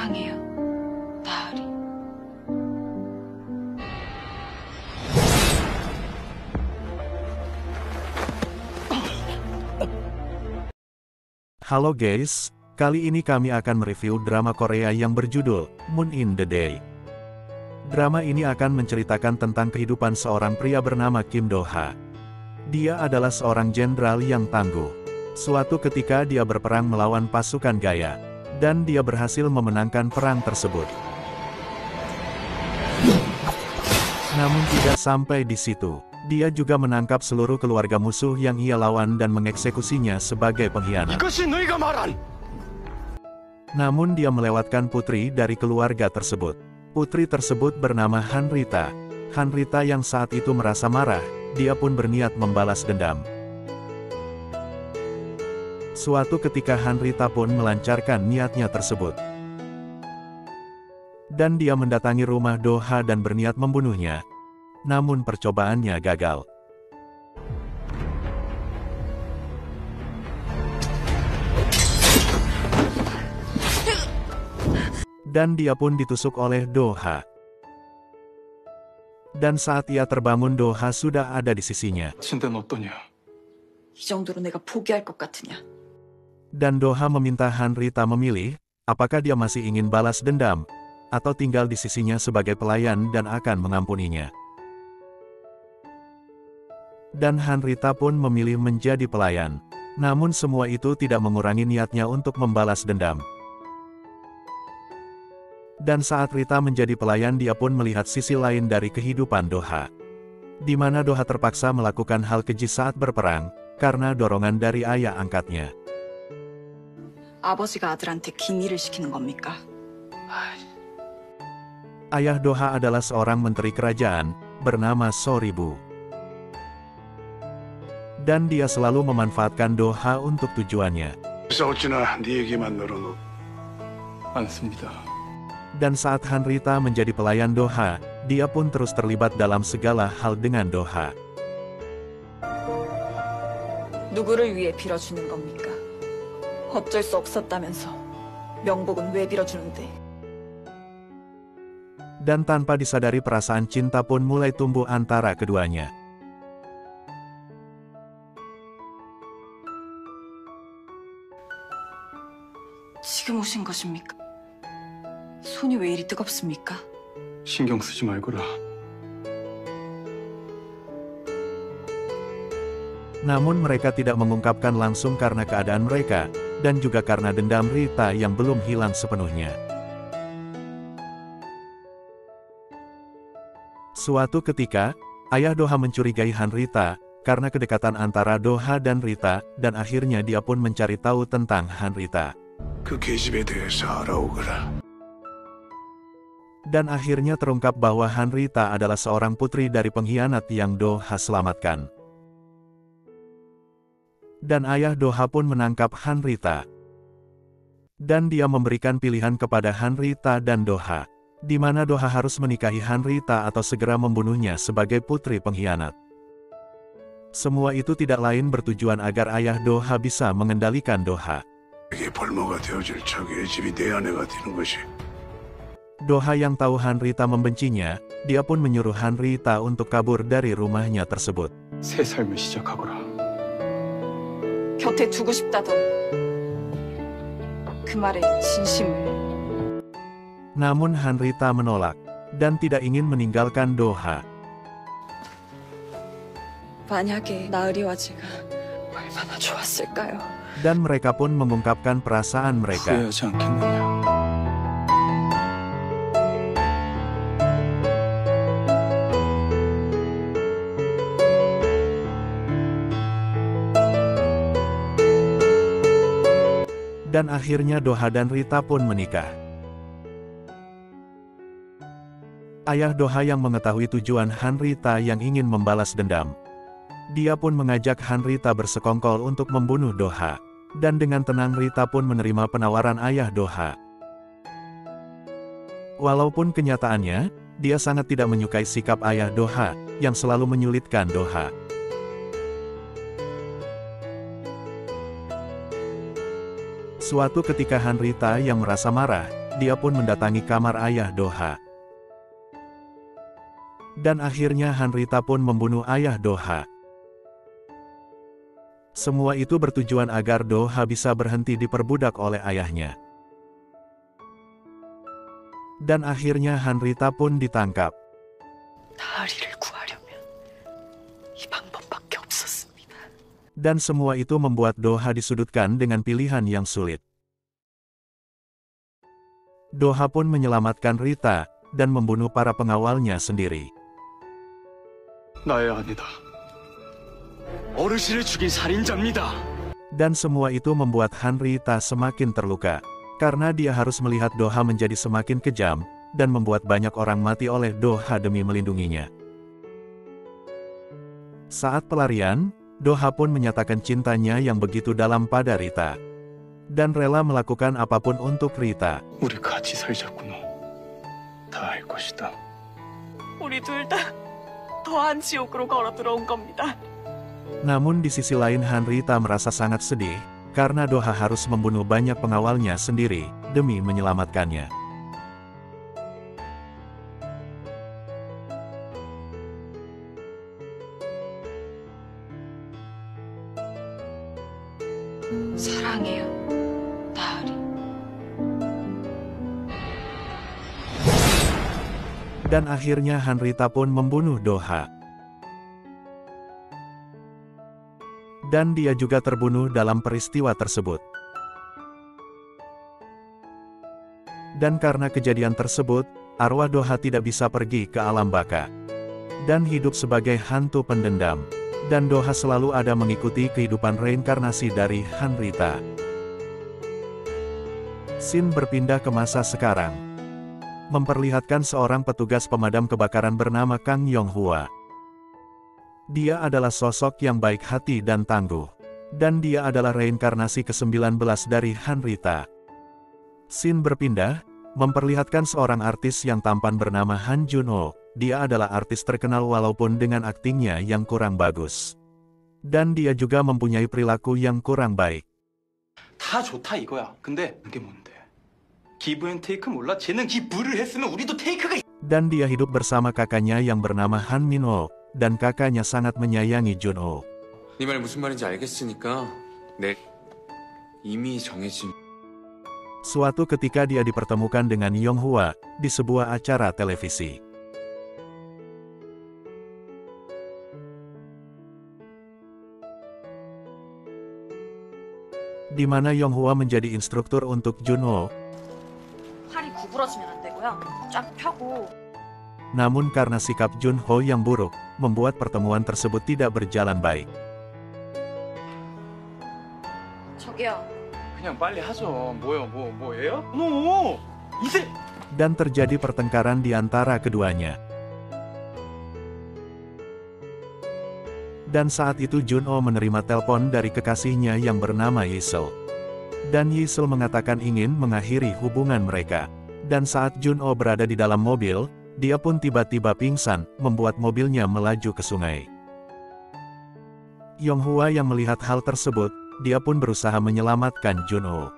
사랑해요, 나으리. Halo guys, kali ini kami akan mereview drama Korea yang berjudul Moon in the Day. Drama ini akan menceritakan tentang kehidupan seorang pria bernama Kim Do-ha. Dia adalah seorang jenderal yang tangguh. Suatu ketika dia berperang melawan pasukan Gaya, dan dia berhasil memenangkan perang tersebut. Namun tidak sampai di situ. Dia juga menangkap seluruh keluarga musuh yang ia lawan dan mengeksekusinya sebagai pengkhianat. Namun dia melewatkan putri dari keluarga tersebut. Putri tersebut bernama Hanrita. Hanrita yang saat itu merasa marah, dia pun berniat membalas dendam. Suatu ketika Hanrita pun melancarkan niatnya tersebut. Dan dia mendatangi rumah Do-ha dan berniat membunuhnya. Namun percobaannya gagal. Dan dia pun ditusuk oleh Do-ha. Dan saat ia terbangun Do-ha sudah ada di sisinya. 이 정도로 내가 포기할 것 같으냐? Dan Do-ha meminta Hanrita memilih, apakah dia masih ingin balas dendam, atau tinggal di sisinya sebagai pelayan dan akan mengampuninya. Dan Hanrita pun memilih menjadi pelayan. Namun semua itu tidak mengurangi niatnya untuk membalas dendam. Dan saat Rita menjadi pelayan dia pun melihat sisi lain dari kehidupan Do-ha. Di mana Do-ha terpaksa melakukan hal keji saat berperang, karena dorongan dari ayah angkatnya. 아버지가 아들한테 긴 일을 시키는 겁니까? Ayah Do-ha adalah seorang menteri kerajaan, bernama Soribu. Dan dia selalu memanfaatkan Do-ha untuk tujuannya. Dan saat Hanrita menjadi pelayan Do-ha, dia pun terus terlibat dalam segala hal dengan Do-ha. 누구를 위해 빌어주는 겁니까? 어쩔 수 없었다면서 명복은 왜 빌어주는데? Dan tanpa disadari perasaan cinta pun mulai tumbuh antara keduanya. 지금 오신 것입니까? 손이 왜 이리 뜨겁습니까? 신경 쓰지 말거라. Namun mereka tidak mengungkapkan langsung karena keadaan mereka, dan juga karena dendam Rita yang belum hilang sepenuhnya. Suatu ketika, ayah Do-ha mencurigai Hanrita, karena kedekatan antara Do-ha dan Rita, dan akhirnya dia pun mencari tahu tentang Hanrita. Dan akhirnya terungkap bahwa Hanrita adalah seorang putri dari pengkhianat yang Do-ha selamatkan. Dan ayah Do-ha pun menangkap Hanrita. Dan dia memberikan pilihan kepada Hanrita dan Do-ha, di mana Do-ha harus menikahi Hanrita atau segera membunuhnya sebagai putri pengkhianat. Semua itu tidak lain bertujuan agar ayah Do-ha bisa mengendalikan Do-ha. Do-ha yang tahu Hanrita membencinya, dia pun menyuruh Hanrita untuk kabur dari rumahnya tersebut. 새 삶을 시작하거라. 곁에 두고 싶다던 그 말에 진심을. Namun Hanrita menolak, dan tidak ingin meninggalkan Do-ha. 만약에 나으리와 제가 얼마나 좋았을까요? Dan mereka pun mengungkapkan perasaan mereka. 후회하지 않겠느냐. Dan akhirnya Do-ha dan Rita pun menikah. Ayah Do-ha yang mengetahui tujuan Hanrita yang ingin membalas dendam. Dia pun mengajak Hanrita bersekongkol untuk membunuh Do-ha. Dan dengan tenang Rita pun menerima penawaran ayah Do-ha. Walaupun kenyataannya, dia sangat tidak menyukai sikap ayah Do-ha, yang selalu menyulitkan Do-ha. Suatu ketika Hanrita yang merasa marah, dia pun mendatangi kamar ayah Doha. Dan akhirnya Hanrita pun membunuh ayah Doha. Semua itu bertujuan agar Doha bisa berhenti diperbudak oleh ayahnya. Dan akhirnya Hanrita pun ditangkap. 다리를 구하려면 이 방법밖에 없었습니다. Dan semua itu membuat Doha disudutkan dengan pilihan yang sulit. Doha pun menyelamatkan Rita, dan membunuh para pengawalnya sendiri. 나의 아니다. 어르신을 죽인 살인자입니다. Dan semua itu membuat Hanrita semakin terluka, karena dia harus melihat Doha menjadi semakin kejam, dan membuat banyak orang mati oleh Doha demi melindunginya. Saat pelarian, Doha pun menyatakan cintanya yang begitu dalam pada Rita. Dan rela melakukan apapun untuk Rita. 우리 같이 살자꾸나. 다 알 것이다. 우리 둘 다 더한 지옥으로 걸어 들어온 겁니다. Namun di sisi lain Hanrita merasa sangat sedih, karena Doha harus membunuh banyak pengawalnya sendiri, demi menyelamatkannya. 사랑해요, 나으리. Dan akhirnya Hanrita pun membunuh Doha. Dan dia juga terbunuh dalam peristiwa tersebut. Dan karena kejadian tersebut, arwah Doha tidak bisa pergi ke alam baka. Dan hidup sebagai hantu pendendam. Dan Doha selalu ada mengikuti kehidupan reinkarnasi dari Hanrita. Scene berpindah ke masa sekarang. Memperlihatkan seorang petugas pemadam kebakaran bernama Kang Yonghua. Dia adalah sosok yang baik hati dan tangguh. Dan dia adalah reinkarnasi ke-19 dari Hanrita. Scene berpindah, memperlihatkan seorang artis yang tampan bernama Han Jun-ho. Dia adalah artis terkenal walaupun dengan aktingnya yang kurang bagus. Dan dia juga mempunyai perilaku yang kurang baik. 다 좋다 이거야. 근데 이게 뭔데? 기브 앤 테이크 몰라? 쟤는 기브를 했으면 우리도 테이크가. Dan dia hidup bersama kakaknya yang bernama Han Min-ho. Dan kakaknya sangat menyayangi Jun-ho. 네 말 무슨 말인지 알겠으니까 내 이미 정해진. Suatu ketika dia dipertemukan dengan Yonghua di sebuah acara televisi. Di mana Yonghua menjadi instruktur untuk Jun-ho. 팔이 구부러지면 안 되고요. 쫙 펴고. Namun karena sikap Jun-ho yang buruk, membuat pertemuan tersebut tidak berjalan baik. 저기요. 그냥 빨리 하죠. 뭐예요? 노! 이제! Dan terjadi pertengkaran di antara keduanya. Dan saat itu Jun-ho menerima telepon dari kekasihnya yang bernama Yisel. Dan Yisel mengatakan ingin mengakhiri hubungan mereka. Dan saat Jun-ho berada di dalam mobil, dia pun tiba-tiba pingsan, membuat mobilnya melaju ke sungai. Yonghua yang melihat hal tersebut, dia pun berusaha menyelamatkan Jun-ho.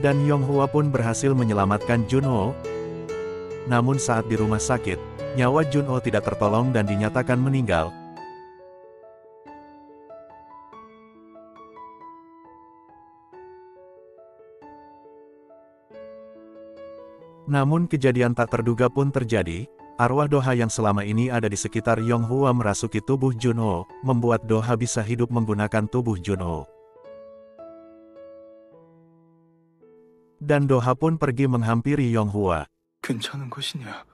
Dan Yonghua pun berhasil menyelamatkan Jun-ho. Namun saat di rumah sakit, nyawa Jun-ho tidak tertolong dan dinyatakan meninggal. Namun kejadian tak terduga pun terjadi, arwah Doha yang selama ini ada di sekitar Yonghua merasuki tubuh Jun-ho, membuat Doha bisa hidup menggunakan tubuh Jun-ho. Dan Doha pun pergi menghampiri Yonghua. 괜찮은 것이냐?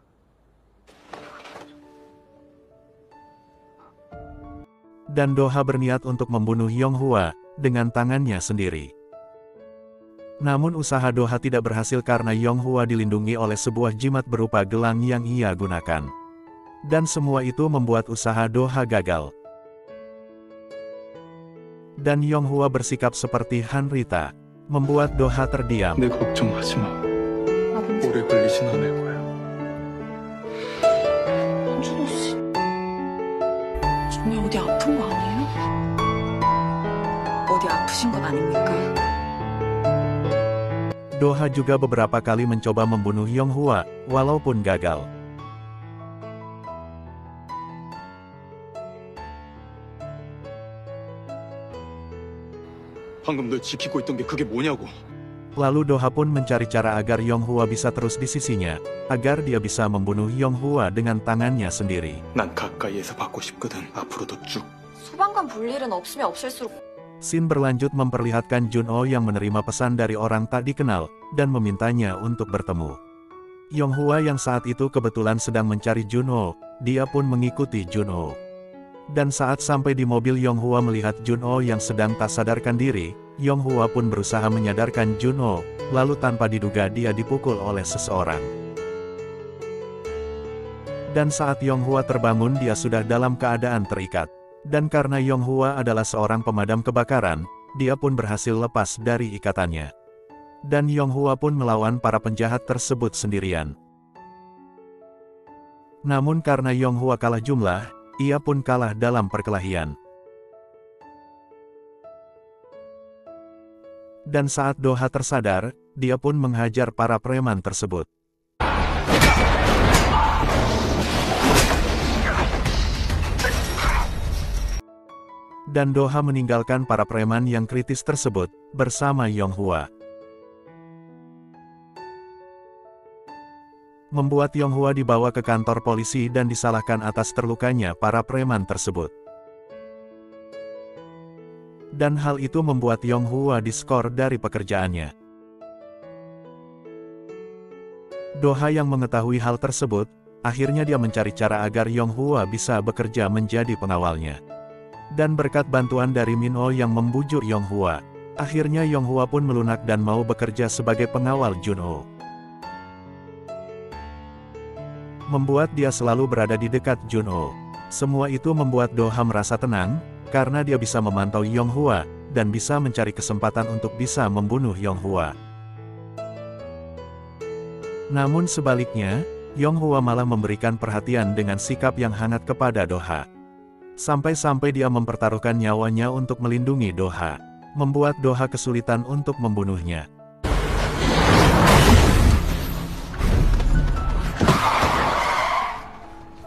Dan Doha berniat untuk membunuh Yonghua dengan tangannya sendiri. Namun usaha Doha tidak berhasil karena Yonghua dilindungi oleh sebuah jimat berupa gelang yang ia gunakan. Dan semua itu membuat usaha Doha gagal. Dan Yonghua bersikap seperti Hanrita, membuat Doha terdiam. 내 걱정하지 마. 오래 걸리진 않을 거야. 한준호 씨. 정말 어디 아픈 거 아니에요? 어디 아프신 건 아닙니까? Do-ha juga beberapa kali mencoba membunuh Yonghwa, walaupun gagal. 방금 널 지키고 있던 게 그게 뭐냐고. Lalu Do-ha pun mencari cara agar Yonghwa bisa terus di sisinya, agar dia bisa membunuh Yonghwa dengan tangannya sendiri. 난 가까이에서 받고 싶거든. 앞으로도 쭉. 소방관 볼 일은 없으면 없을수록 Scene berlanjut memperlihatkan Jun-oh yang menerima pesan dari orang tak dikenal, dan memintanya untuk bertemu. Yonghwa yang saat itu kebetulan sedang mencari Jun-oh, dia pun mengikuti Jun-oh. Dan saat sampai di mobil Yonghwa melihat Jun-oh yang sedang tak sadarkan diri, Yonghwa pun berusaha menyadarkan Jun-oh, lalu tanpa diduga dia dipukul oleh seseorang. Dan saat Yonghwa terbangun dia sudah dalam keadaan terikat. Dan karena Yonghwa adalah seorang pemadam kebakaran, dia pun berhasil lepas dari ikatannya. Dan Yonghwa pun melawan para penjahat tersebut sendirian. Namun karena Yonghwa kalah jumlah, ia pun kalah dalam perkelahian. Dan saat Do-ha tersadar, dia pun menghajar para preman tersebut. Dan Do-ha meninggalkan para preman yang kritis tersebut, bersama Yonghwa. Membuat Yonghwa dibawa ke kantor polisi dan disalahkan atas terlukanya para preman tersebut. Dan hal itu membuat Yonghwa diskor dari pekerjaannya. Do-ha yang mengetahui hal tersebut, akhirnya dia mencari cara agar Yonghwa bisa bekerja menjadi pengawalnya. Dan berkat bantuan dari Min-oh yang membujuk Yonghwa, akhirnya Yonghwa pun melunak dan mau bekerja sebagai pengawal Jun-oh. Membuat dia selalu berada di dekat Jun-oh. Semua itu membuat Do-ha merasa tenang, karena dia bisa memantau Yonghwa, dan bisa mencari kesempatan untuk bisa membunuh Yonghwa. Namun sebaliknya, Yonghwa malah memberikan perhatian dengan sikap yang hangat kepada Do-ha. Sampai-sampai dia mempertaruhkan nyawanya untuk melindungi Do-ha, membuat Do-ha kesulitan untuk membunuhnya.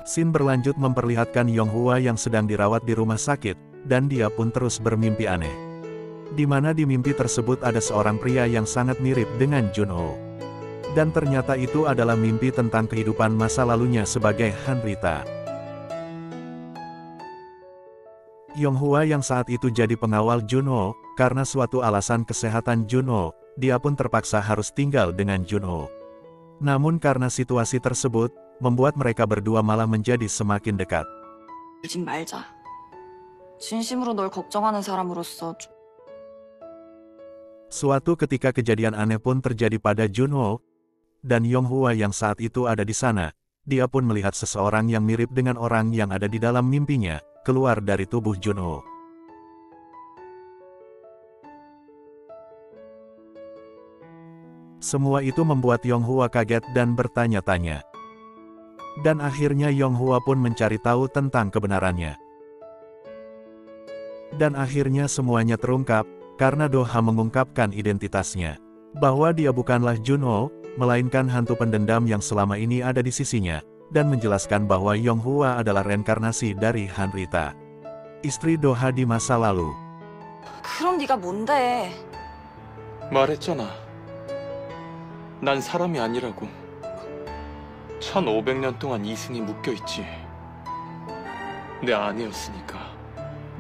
Scene berlanjut memperlihatkan Yonghwa yang sedang dirawat di rumah sakit, dan dia pun terus bermimpi aneh. Di mana di mimpi tersebut ada seorang pria yang sangat mirip dengan Jun-oh. Dan ternyata itu adalah mimpi tentang kehidupan masa lalunya sebagai Hanrita. Yonghwa yang saat itu jadi pengawal Jun-oh, karena suatu alasan kesehatan Jun-oh, dia pun terpaksa harus tinggal dengan Jun-oh. Namun karena situasi tersebut, membuat mereka berdua malah menjadi semakin dekat. 울진 말자. 진심으로 널 걱정하는 사람으로서 Suatu ketika kejadian aneh pun terjadi pada Jun-oh, dan Yonghwa yang saat itu ada di sana, dia pun melihat seseorang yang mirip dengan orang yang ada di dalam mimpinya, keluar dari tubuh Jun-oh. Semua itu membuat Yonghwa kaget dan bertanya-tanya. Dan akhirnya Yonghwa pun mencari tahu tentang kebenarannya. Dan akhirnya semuanya terungkap, karena Do-ha mengungkapkan identitasnya. Bahwa dia bukanlah Jun-oh, melainkan hantu pendendam yang selama ini ada di sisinya, dan menjelaskan bahwa Yonghwa adalah reinkarnasi dari Hanrita, istri Do-ha di masa lalu. 그럼 네가 뭔데? 말했잖아. 난 사람이 아니라고. 1500년 동안 이승이 묶여있지. 내 아내였으니까.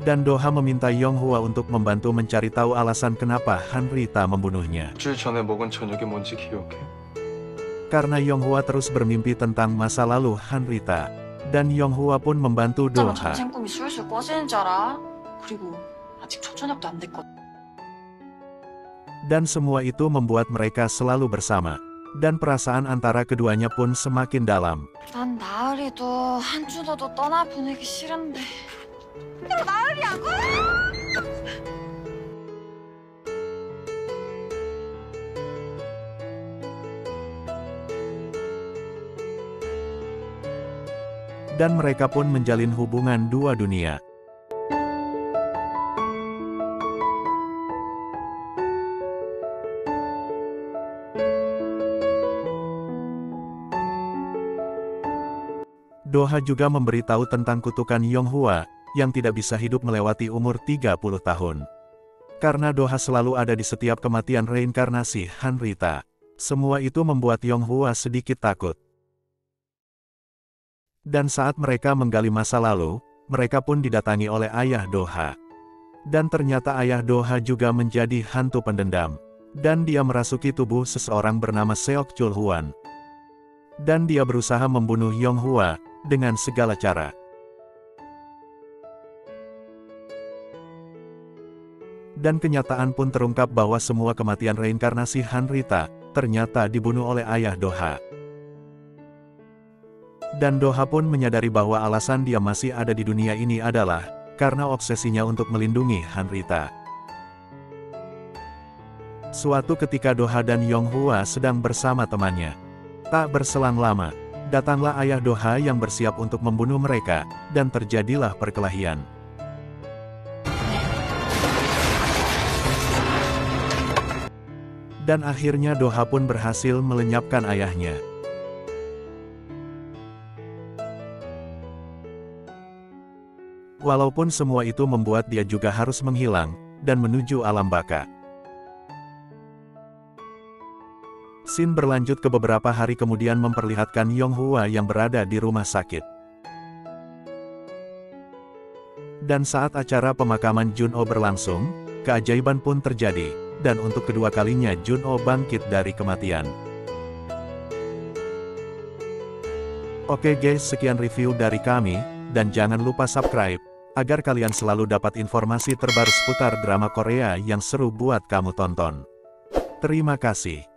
Dan Do-ha meminta Yonghwa untuk membantu mencari tahu alasan kenapa Hanrita membunuhnya. 일주일 전에 먹은 저녁이 뭔지 기억해? Karena Yonghwa terus bermimpi tentang masa lalu Hanrita, dan Yonghwa pun membantu 어쩌면 Do-ha. 전생 꿈이 술술 꺼지는 줄 알아? 그리고 아직 초저녁도 안 됐거든. Dan semua itu membuat mereka selalu bersama, dan perasaan antara keduanya pun semakin dalam. 난 나으리도 한준호도 떠나보내기 싫은데. Dan mereka pun menjalin hubungan dua dunia. Doha juga memberitahu tentang kutukan Yonghua, yang tidak bisa hidup melewati umur 30 tahun. Karena Doha selalu ada di setiap kematian reinkarnasi Hanrita. Semua itu membuat Yonghua sedikit takut. Dan saat mereka menggali masa lalu, mereka pun didatangi oleh ayah Doha. Dan ternyata ayah Doha juga menjadi hantu pendendam. Dan dia merasuki tubuh seseorang bernama Seok Chul Huan. Dan dia berusaha membunuh Yonghua dengan segala cara. Dan kenyataan pun terungkap bahwa semua kematian reinkarnasi Hanrita ternyata dibunuh oleh ayah Doha. Dan Doha pun menyadari bahwa alasan dia masih ada di dunia ini adalah karena obsesinya untuk melindungi Hanrita. Suatu ketika Doha dan Yonghua sedang bersama temannya. Tak berselang lama, datanglah ayah Doha yang bersiap untuk membunuh mereka, dan terjadilah perkelahian. Dan akhirnya Doha pun berhasil melenyapkan ayahnya. Walaupun semua itu membuat dia juga harus menghilang, dan menuju alam baka. Scene berlanjut ke beberapa hari kemudian memperlihatkan Yonghua yang berada di rumah sakit. Dan saat acara pemakaman Junho berlangsung, keajaiban pun terjadi, dan untuk kedua kalinya Junho bangkit dari kematian. Oke guys, sekian review dari kami, dan jangan lupa subscribe, agar kalian selalu dapat informasi terbaru seputar drama Korea yang seru buat kamu tonton. Terima kasih.